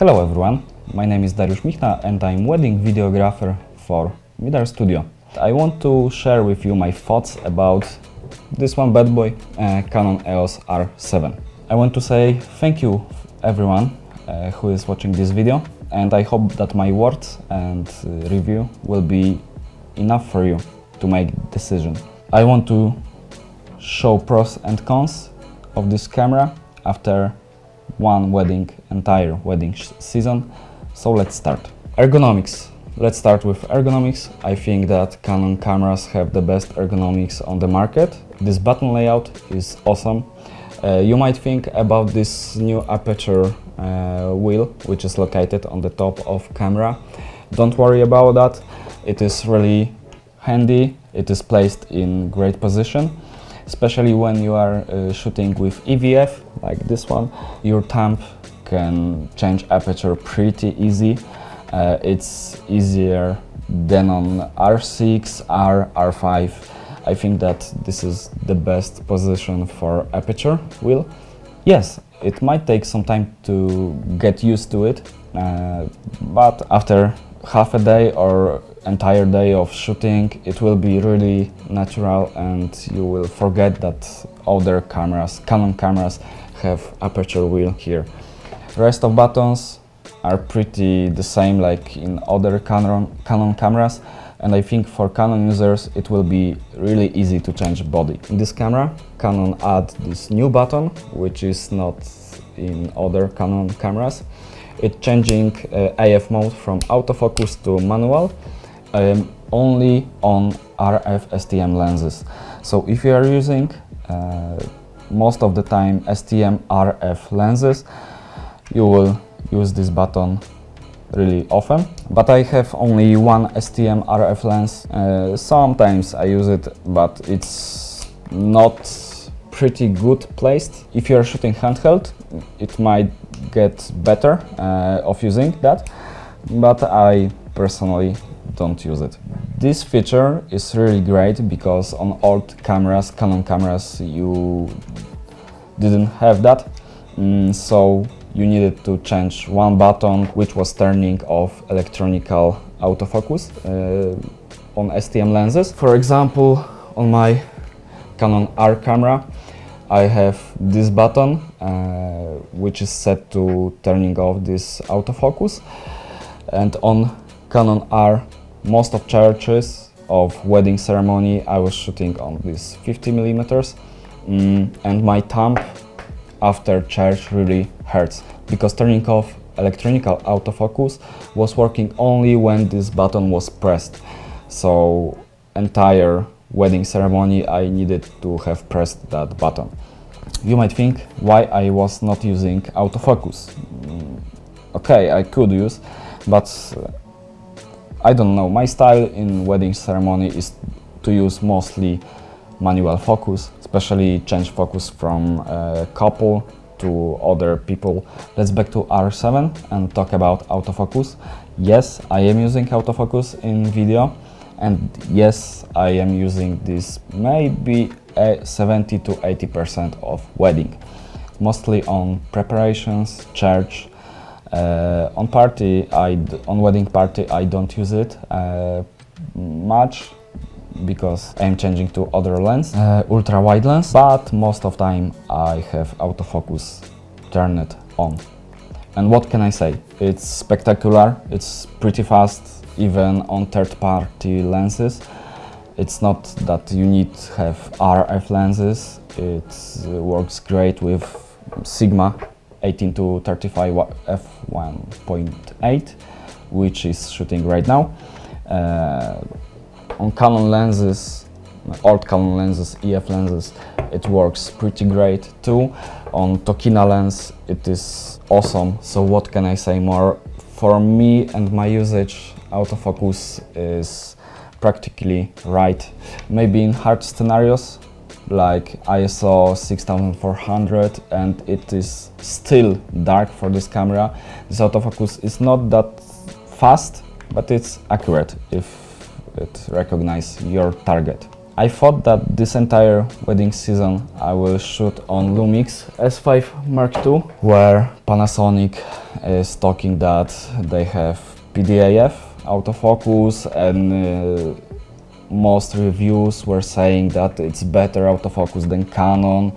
Hello everyone, my name is Dariusz Michna and I'm wedding videographer for Midar Studio. I want to share with you my thoughts about this one bad boy, Canon EOS R7. I want to say thank you everyone who is watching this video, and I hope that my words and review will be enough for you to make decision. I want to show pros and cons of this camera after one entire wedding season. So let's start. Ergonomics. Let's start with ergonomics. I think that Canon cameras have the best ergonomics on the market. This button layout is awesome. You might think about this new aperture wheel, which is located on the top of camera. Don't worry about that. It is really handy. It is placed in great position. Especially when you are shooting with EVF, like this one, your thumb can change aperture pretty easy. It's easier than on R6, R5. I think that this is the best position for aperture wheel. Yes, it might take some time to get used to it, but after half a day or entire day of shooting, it will be really natural and you will forget that other cameras, Canon cameras, have aperture wheel here. Rest of buttons are pretty the same like in other Canon cameras, and I think for Canon users it will be really easy to change body. In this camera, Canon add this new button, which is not in other Canon cameras. It's changing AF mode from autofocus to manual. Only on RF STM lenses. So if you are using most of the time STM RF lenses, you will use this button really often. But I have only one STM RF lens. Sometimes I use it, but it's not pretty good placed. If you are shooting handheld, it might get better of using that, but I personally don't use it. This feature is really great because on old cameras, Canon cameras, you didn't have that. So you needed to change one button, which was turning off electronical autofocus on STM lenses. For example, on my Canon R camera, I have this button, which is set to turning off this autofocus, and on Canon R, most of churches of wedding ceremony, I was shooting on this 50mm, and my thumb after church really hurts because turning off electronical autofocus was working only when this button was pressed. So entire wedding ceremony I needed to have pressed that button. You might think why I was not using autofocus. Okay, I could use, but I don't know, my style in wedding ceremony is to use mostly manual focus, especially change focus from a couple to other people. Let's back to R7 and talk about autofocus. Yes, I am using autofocus in video, and yes, I am using this maybe 70 to 80% of wedding, mostly on preparations, church. On wedding party I don't use it much because I'm changing to other lens, ultra wide lens, but most of time I have autofocus turned on. And what can I say? It's spectacular, it's pretty fast even on third-party lenses. It's not that you need to have RF lenses, it works great with Sigma 18 to 35 f1.8, which is shooting right now. On Canon lenses, old Canon lenses, EF lenses, it works pretty great too. On Tokina lens, it is awesome. So what can I say more? For me and my usage, autofocus is practically right. Maybe in hard scenarios, like ISO 6400, and it is still dark for this camera. This autofocus is not that fast, but it's accurate if it recognizes your target. I thought that this entire wedding season I will shoot on Lumix S5 Mark II, where Panasonic is talking that they have PDAF, autofocus, and most reviews were saying that it's better autofocus than Canon,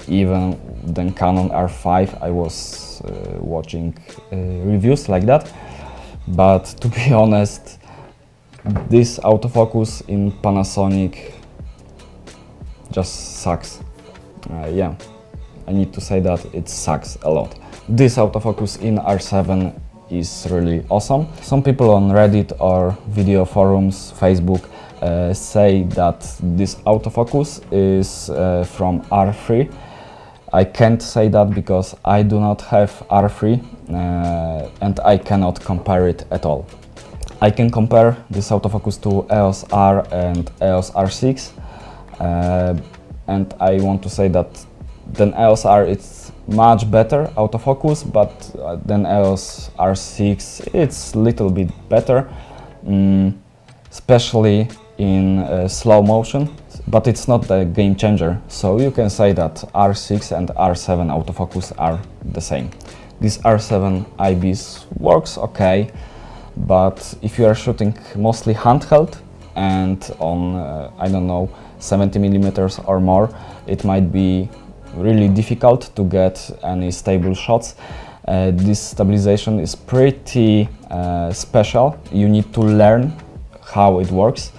even than Canon R5. I was watching reviews like that, but to be honest, this autofocus in Panasonic just sucks. Yeah, I need to say that it sucks a lot. This autofocus in R7 is really awesome. Some people on Reddit or video forums, Facebook, say that this autofocus is from R3. I can't say that because I do not have R3 and I cannot compare it at all. I can compare this autofocus to EOS R and EOS R6, and I want to say that than EOS R it's much better autofocus, but than EOS R6 it's a little bit better, especially in slow motion, but it's not a game changer, so you can say that R6 and R7 autofocus are the same. This R7 IBIS works okay, but if you are shooting mostly handheld and on, I don't know, 70mm or more, it might be really difficult to get any stable shots. This stabilization is pretty special. You need to learn how it works,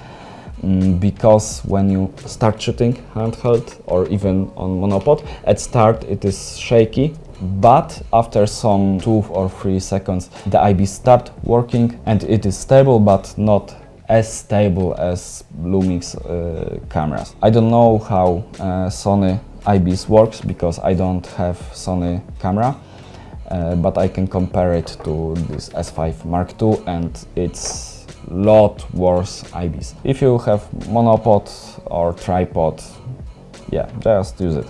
because when you start shooting handheld or even on monopod, at start it is shaky, but after some 2 or 3 seconds the IBIS start working and it is stable, but not as stable as Lumix cameras. I don't know how Sony IBIS works because I don't have Sony camera, but I can compare it to this S5 Mark II and it's a lot worse IBIS. If you have monopod or tripod, yeah, just use it.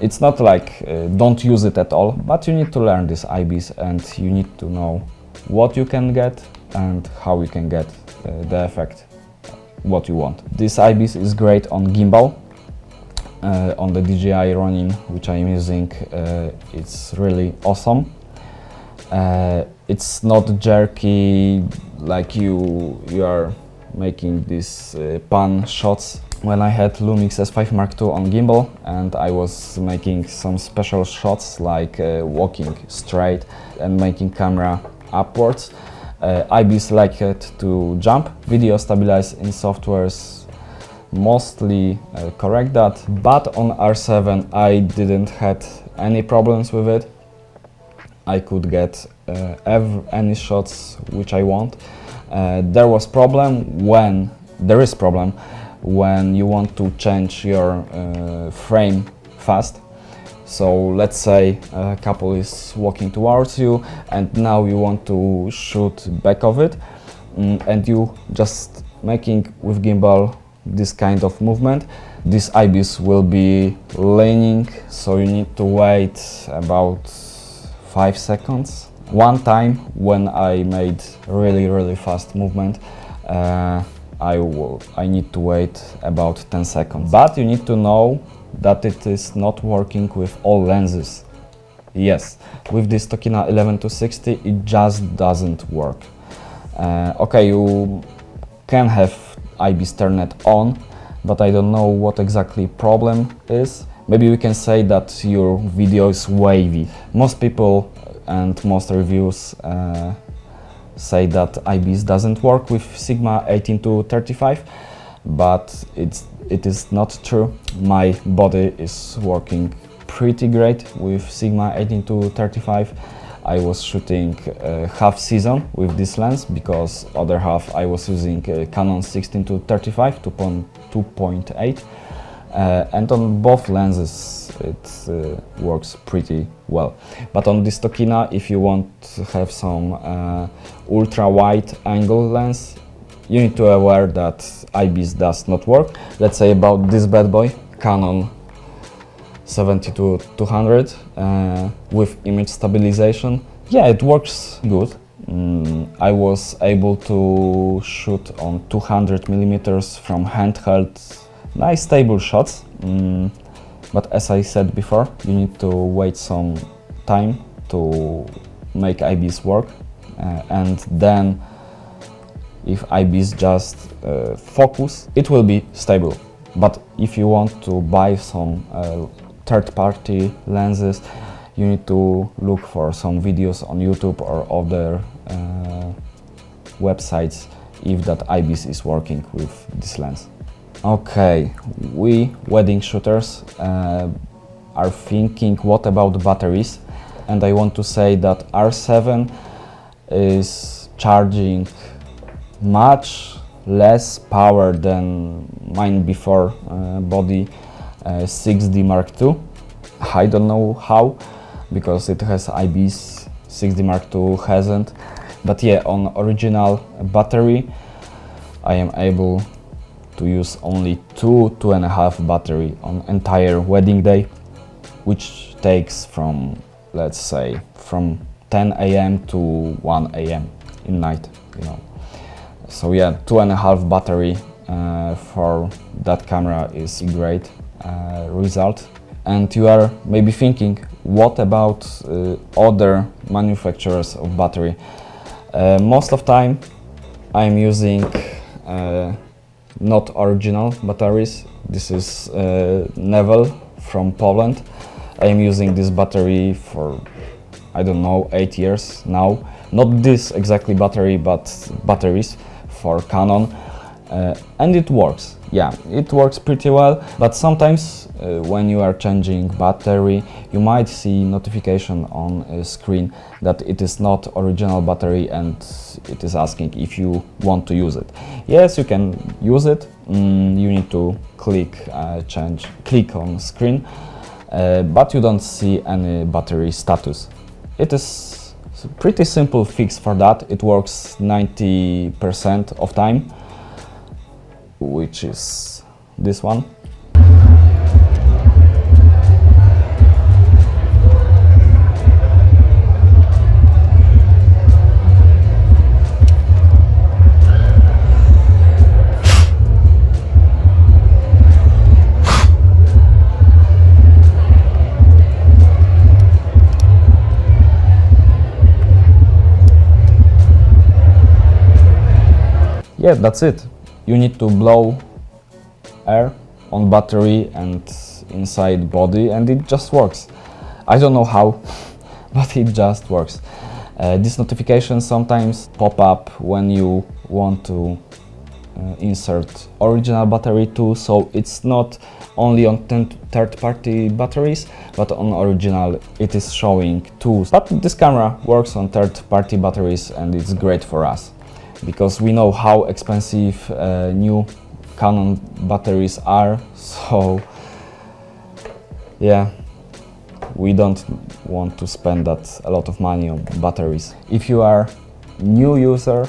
It's not like don't use it at all, but you need to learn this IBIS and you need to know what you can get and how you can get the effect what you want. This IBIS is great on gimbal. On the DJI Ronin, which I'm using, it's really awesome. It's not jerky like you are making these pan shots. When I had Lumix S5 Mark II on gimbal and I was making some special shots like walking straight and making camera upwards, IBIS like it to jump. Video stabilize in softwares mostly correct that, but on R7 I didn't had any problems with it. I could get any shots which I want. There is problem when you want to change your frame fast. So let's say a couple is walking towards you and now you want to shoot back of it, and you just making with gimbal this kind of movement. This IBIS will be leaning, so you need to wait about 5 seconds. One time when I made really fast movement, I need to wait about 10 seconds. But you need to know that it is not working with all lenses. Yes, with this Tokina 11-60 it just doesn't work. Okay, you can have IBIS turned on, but I don't know what exactly problem is. Maybe we can say that your video is wavy. Most people and most reviews say that IBIS doesn't work with Sigma 18-35, but it is not true. My body is working pretty great with Sigma 18-35. I was shooting half season with this lens because other half I was using Canon 16-35 2.8, and on both lenses it works pretty well. But on this Tokina, if you want to have some ultra wide angle lens, you need to be aware that IBIS does not work. Let's say about this bad boy, Canon 70-200 with image stabilization. Yeah, it works good. I was able to shoot on 200mm from handheld, nice stable shots. But as I said before, you need to wait some time to make IBIS work, and then if IBIS just focus, it will be stable. But if you want to buy some third-party lenses, you need to look for some videos on YouTube or other websites if that IBIS is working with this lens. Okay, we wedding shooters are thinking what about batteries, and I want to say that R7 is charging much less power than mine before body 6D Mark II. I don't know how, because it has IBIS, 6D Mark II hasn't. But yeah, on original battery I am able to use only 2.5 battery on entire wedding day, which takes from, let's say, from 10 AM to 1 AM in night, you know. So yeah, 2.5 battery for that camera is a great result. And you are maybe thinking, what about other manufacturers of battery? Most of time I'm using not original batteries. This is Nevel from Poland. I am using this battery for, I don't know, 8 years now. Not this exactly battery, but batteries for Canon, and it works. Yeah, it works pretty well, but sometimes when you are changing battery, you might see notification on a screen that it is not original battery and it is asking if you want to use it. Yes, you can use it. You need to click on screen, but you don't see any battery status. It is a pretty simple fix for that. It works 90% of time, which is this one. Yeah, that's it. You need to blow air on battery and inside body, and it just works. I don't know how, but it just works. These notifications sometimes pop up when you want to insert original battery too, so it's not only on third-party batteries, but on original it is showing too. But this camera works on third-party batteries, and it's great for us, because we know how expensive new Canon batteries are, so yeah, we don't want to spend a lot of money on batteries. If you are new user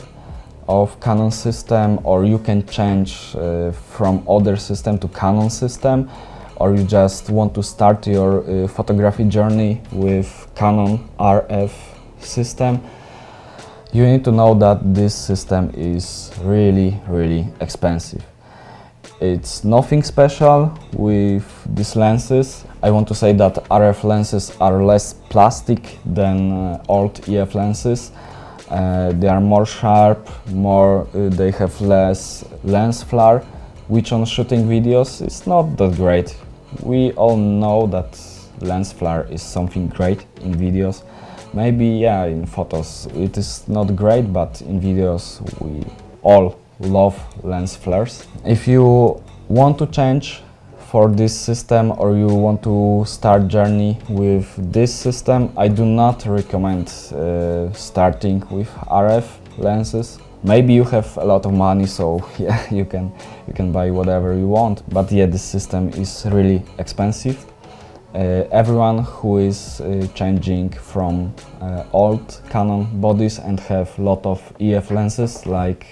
of Canon system, or you can change from other system to Canon system, or you just want to start your photography journey with Canon RF system, you need to know that this system is really expensive. It's nothing special with these lenses. I want to say that RF lenses are less plastic than old EF lenses. They are more sharp, they have less lens flare, which on shooting videos is not that great. We all know that lens flare is something great in videos. Maybe, yeah, in photos it is not great, but in videos we all love lens flares. If you want to change for this system, or you want to start journey with this system, I do not recommend starting with RF lenses. Maybe you have a lot of money, so yeah, you can buy whatever you want, but yeah, this system is really expensive. Everyone who is changing from old Canon bodies and have a lot of EF lenses like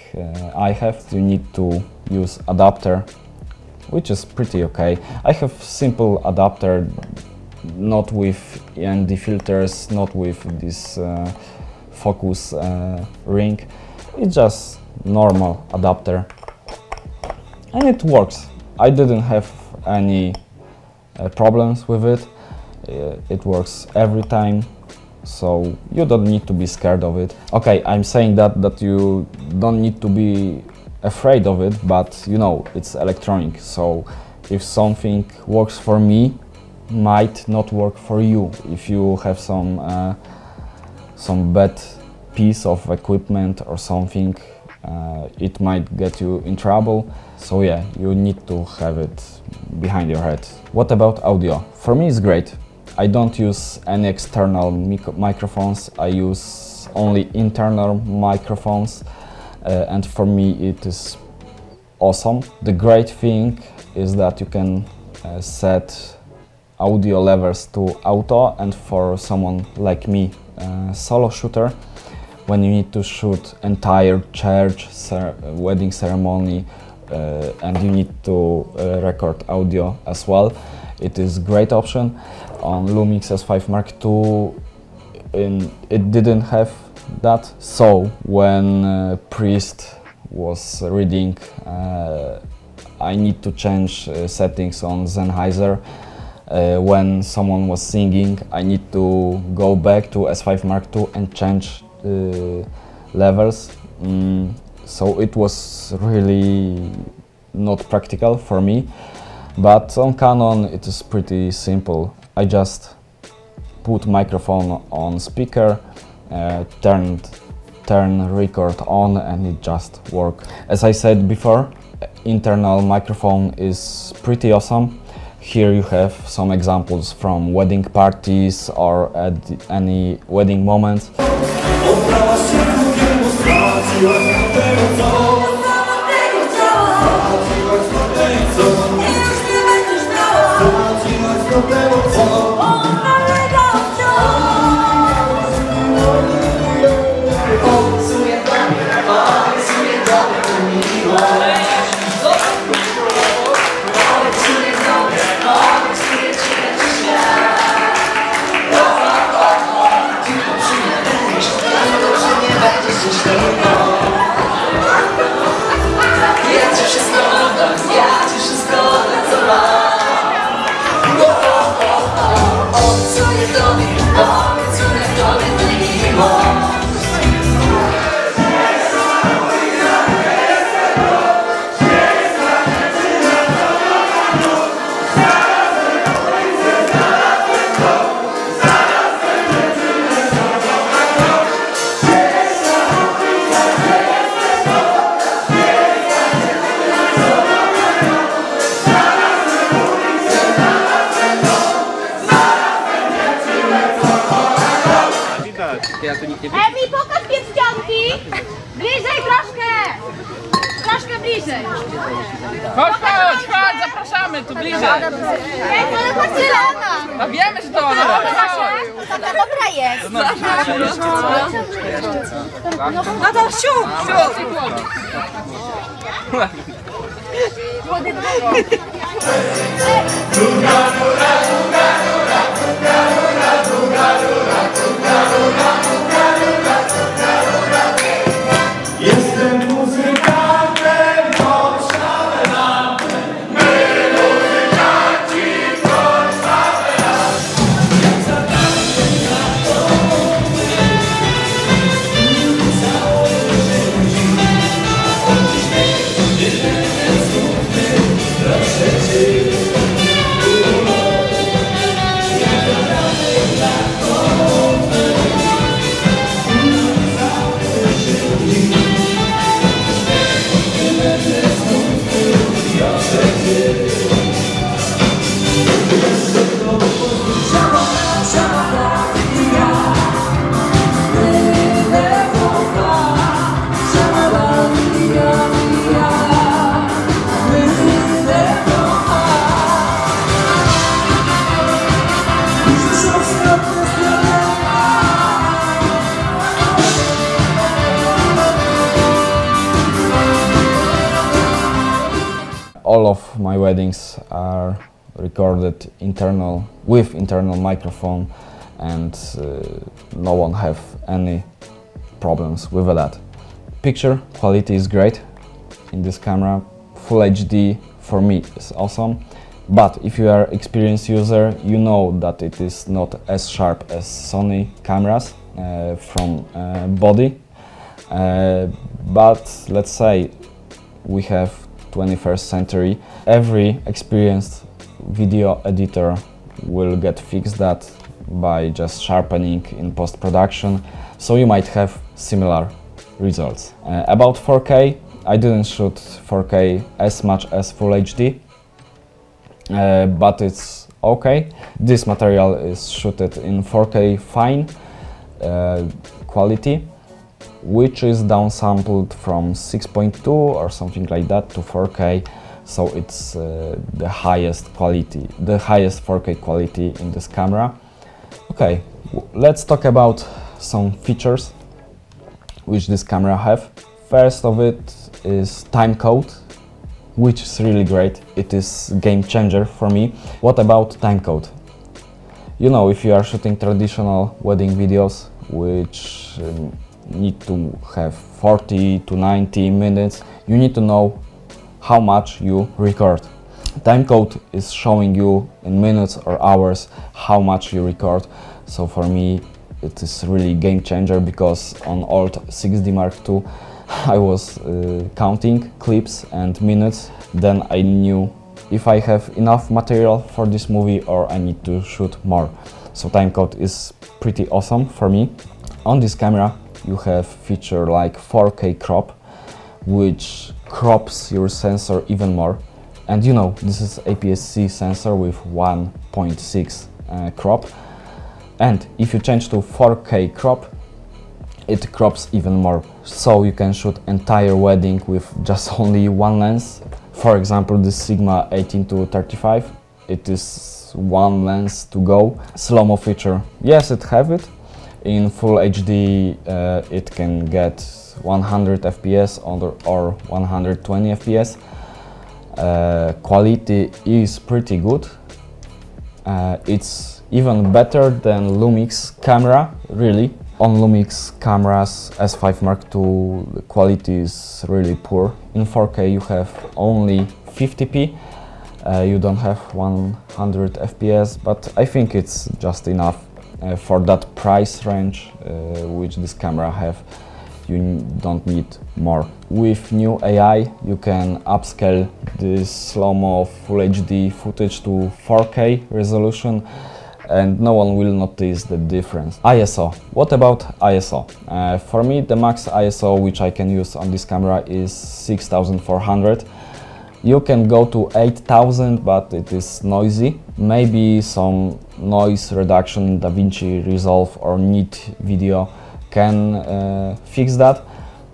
I have, you need to use adapter, which is pretty okay. I have simple adapter, not with ND filters, not with this Autofocus ring. It's just normal adapter and it works. I didn't have any problems with it. It works every time, so you don't need to be scared of it. Okay, I'm saying that you don't need to be afraid of it, but you know, it's electronic, so if something works for me, might not work for you. If you have some bad piece of equipment or something, it might get you in trouble. So yeah, you need to have it behind your head. What about audio? For me it's great. I don't use any external microphones. I use only internal microphones, and for me it is awesome. The great thing is that you can set audio levels to auto, and for someone like me, solo shooter, when you need to shoot entire church, wedding ceremony, and you need to record audio as well, it is a great option. On Lumix S5 Mark II, it didn't have that, so when priest was reading, I need to change settings on Sennheiser. When someone was singing, I need to go back to S5 Mark II and change levels. So it was really not practical for me, but on Canon it is pretty simple. I just put microphone on speaker, turn record on, and it just works. As I said before, internal microphone is pretty awesome. Here you have some examples from wedding parties or at any wedding moment. Ewi, pokaż pierścionki! Bliżej troszkę! Troszkę bliżej! Chodź, zapraszamy tu bliżej! Ej, ale chodź zielona! No wiemy, że to ona! Taka dobra jest! No to siup! Jestem muzykantem, Warszawę lampę. My muzykanci, Warszawę lampę. Jak zagramy na to, cały ludzi. Tyle smutny, proszę cię. Jak zagramy na to, All of my weddings are recorded with internal microphone, and no one have any problems with that. Picture quality is great in this camera. Full HD for me is awesome. But if you are experienced user, you know that it is not as sharp as Sony cameras from body. But let's say we have 21st century. Every experienced video editor will get fixed that by just sharpening in post-production. So you might have similar results. About 4K, I didn't shoot 4K as much as Full HD. But it's okay. This material is shooted in 4K fine quality, which is downsampled from 6.2 or something like that to 4K. So it's the highest quality, the highest 4K quality in this camera. Okay, let's talk about some features which this camera have. First of it is timecode, which is really great. It is game changer for me. What about timecode? You know, if you are shooting traditional wedding videos, which need to have 40 to 90 minutes, you need to know how much you record. Timecode is showing you in minutes or hours how much you record. So for me, it is really game changer, because on old 6D Mark II, I was counting clips and minutes. Then I knew if I have enough material for this movie or I need to shoot more. So timecode is pretty awesome for me. On this camera you have feature like 4K crop, which crops your sensor even more. And you know, this is aps-c sensor with 1.6 crop. And if you change to 4K crop, it crops even more. So you can shoot entire wedding with just only one lens. For example, this Sigma 18-35, it is one lens to go. Slow-mo feature, yes, it have it. In Full HD it can get 100 FPS or 120 FPS. Quality is pretty good. It's even better than Lumix camera, really. On Lumix cameras S5 Mark II, the quality is really poor. In 4K you have only 50p, you don't have 100 FPS, but I think it's just enough for that price range which this camera have. You don't need more. With new AI you can upscale this slow-mo Full HD footage to 4K resolution, and no one will notice the difference. ISO. What about ISO? For me, the max ISO which I can use on this camera is 6400. You can go to 8000, but it is noisy. Maybe some noise reduction in DaVinci Resolve or Neat Video can fix that,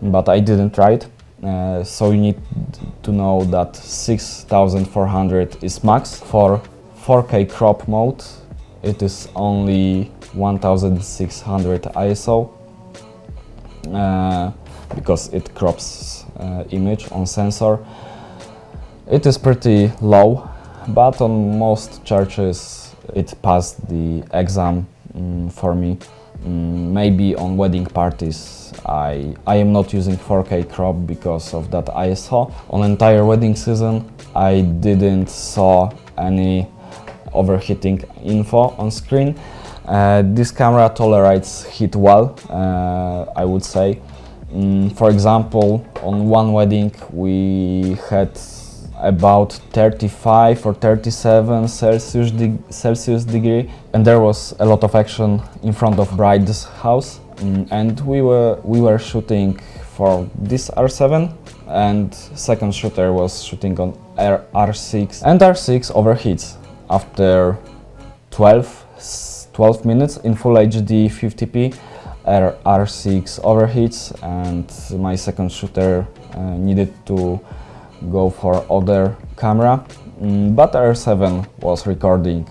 but I didn't try it. So you need to know that 6400 is max. For 4K crop mode, it is only 1600 ISO because it crops image on sensor. It is pretty low, but on most churches it passed the exam for me. Maybe on wedding parties I am not using 4K crop because of that ISO. On entire wedding season I didn't saw any overheating info on screen. This camera tolerates heat well, I would say. For example, on one wedding we had about 35 or 37 Celsius degree, and there was a lot of action in front of bride's house. And we were shooting for this R7, and second shooter was shooting on R6, and R6 overheats after 12 minutes in Full HD 50p. R6 overheats, and my second shooter needed to go for other camera, but R7 was recording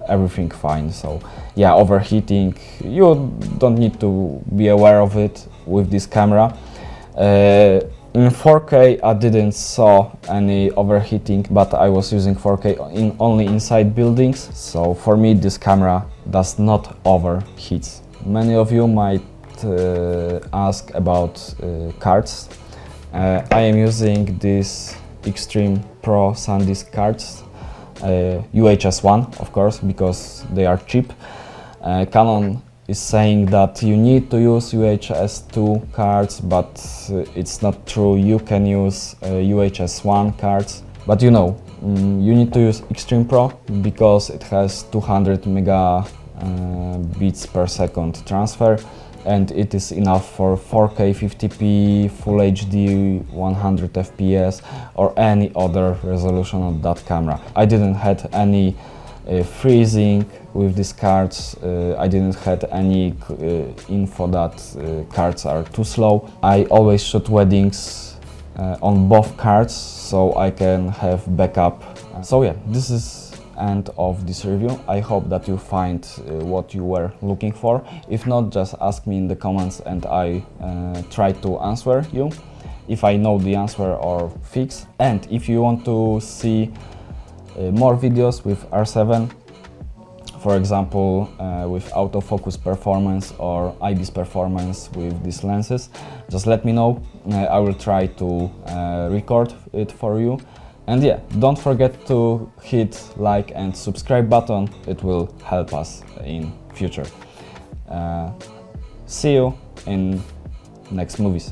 everything fine. So yeah, overheating, you don't need to be aware of it with this camera. In 4K I didn't saw any overheating, but I was using 4K only inside buildings, so for me this camera does not overheat. Many of you might ask about cards. I am using these Extreme Pro SanDisk cards, UHS-1 of course, because they are cheap. Canon is saying that you need to use UHS-2 cards, but it's not true. You can use UHS-1 cards, but you know, you need to use Extreme Pro because it has 200 megabits per second transfer, and it is enough for 4K 50p, Full HD 100 FPS or any other resolution on that camera. I didn't have any freezing with these cards. I didn't have any info that cards are too slow. I always shoot weddings on both cards, so I can have backup. So yeah, this is end of this review. I hope that you find what you were looking for. If not, just ask me in the comments and I try to answer you if I know the answer or fix. And if you want to see more videos with R7, for example with autofocus performance or IBIS performance with these lenses, just let me know. I will try to record it for you. And yeah, don't forget to hit like and subscribe button. It will help us in future. See you in next movies.